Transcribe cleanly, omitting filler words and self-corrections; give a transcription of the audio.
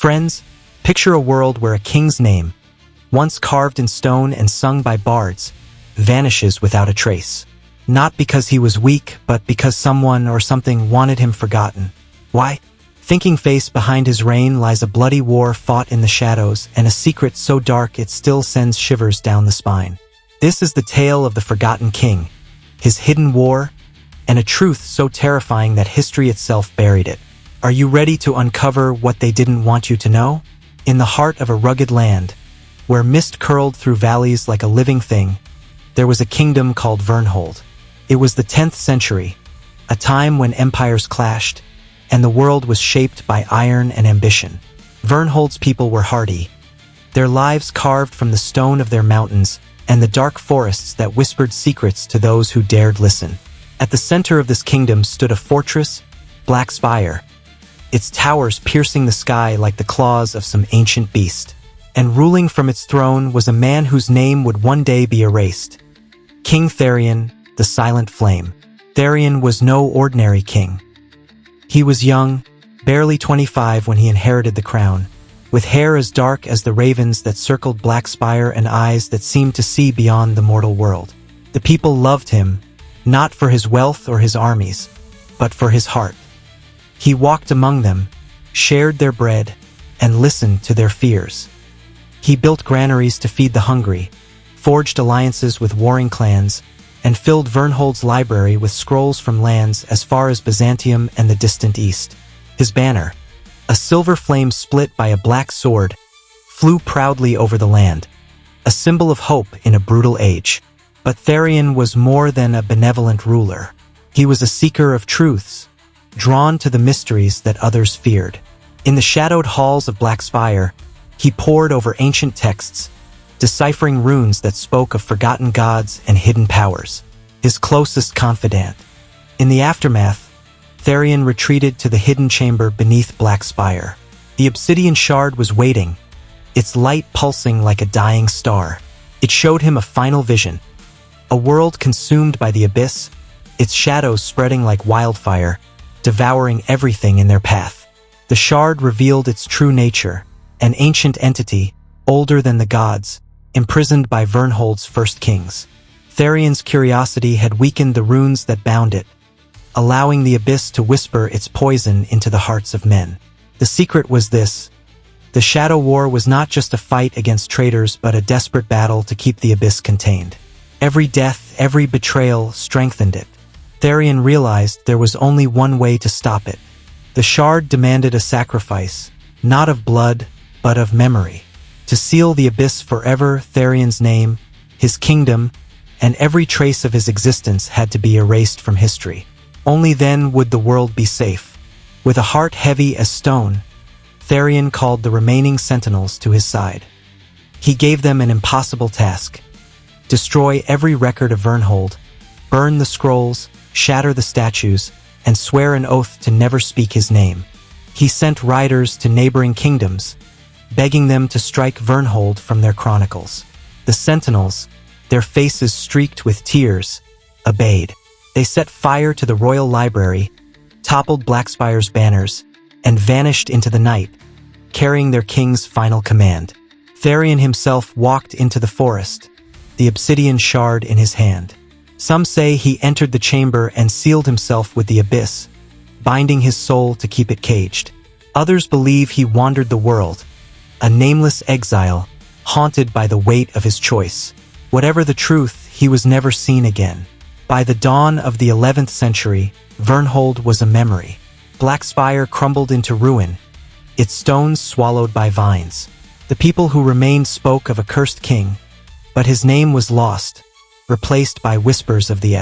Friends, picture a world where a king's name, once carved in stone and sung by bards, vanishes without a trace. Not because he was weak, but because someone or something wanted him forgotten. Why? Thinking face behind his reign lies a bloody war fought in the shadows and a secret so dark it still sends shivers down the spine. This is the tale of the forgotten king, his hidden war, and a truth so terrifying that history itself buried it. Are you ready to uncover what they didn't want you to know? In the heart of a rugged land, where mist curled through valleys like a living thing, there was a kingdom called Vernhold. It was the 10th century, a time when empires clashed, and the world was shaped by iron and ambition. Vernhold's people were hardy, their lives carved from the stone of their mountains and the dark forests that whispered secrets to those who dared listen. At the center of this kingdom stood a fortress, Black Spire, its towers piercing the sky like the claws of some ancient beast. And ruling from its throne was a man whose name would one day be erased. King Tharion, the Silent Flame. Tharion was no ordinary king. He was young, barely 25 when he inherited the crown, with hair as dark as the ravens that circled Black Spire and eyes that seemed to see beyond the mortal world. The people loved him, not for his wealth or his armies, but for his heart. He walked among them, shared their bread, and listened to their fears. He built granaries to feed the hungry, forged alliances with warring clans, and filled Vernhold's library with scrolls from lands as far as Byzantium and the distant east. His banner, a silver flame split by a black sword, flew proudly over the land, a symbol of hope in a brutal age. But Tharion was more than a benevolent ruler. He was a seeker of truths, drawn to the mysteries that others feared. In the shadowed halls of Black Spire, he pored over ancient texts, deciphering runes that spoke of forgotten gods and hidden powers. His closest confidant. In the aftermath, Tharion retreated to the hidden chamber beneath Black Spire. The obsidian shard was waiting, its light pulsing like a dying star. It showed him a final vision, a world consumed by the abyss, its shadows spreading like wildfire, devouring everything in their path. The shard revealed its true nature, an ancient entity, older than the gods, imprisoned by Vernhold's first kings. Tharion's curiosity had weakened the runes that bound it, allowing the abyss to whisper its poison into the hearts of men. The secret was this: the Shadow War was not just a fight against traitors but a desperate battle to keep the abyss contained. Every death, every betrayal strengthened it. Tharion realized there was only one way to stop it. The shard demanded a sacrifice, not of blood, but of memory. To seal the abyss forever, Tharion's name, his kingdom, and every trace of his existence had to be erased from history. Only then would the world be safe. With a heart heavy as stone, Tharion called the remaining sentinels to his side. He gave them an impossible task: destroy every record of Vernhold, burn the scrolls, shatter the statues, and swear an oath to never speak his name. He sent riders to neighboring kingdoms, begging them to strike Vernhold from their chronicles. The sentinels, their faces streaked with tears, obeyed. They set fire to the royal library, toppled Black Spire's banners, and vanished into the night, carrying their king's final command. Tharion himself walked into the forest, the obsidian shard in his hand. Some say he entered the chamber and sealed himself with the abyss, binding his soul to keep it caged. Others believe he wandered the world, a nameless exile, haunted by the weight of his choice. Whatever the truth, he was never seen again. By the dawn of the 11th century, Vernhold was a memory. Black Spire crumbled into ruin, its stones swallowed by vines. The people who remained spoke of a cursed king, but his name was lost, replaced by whispers of the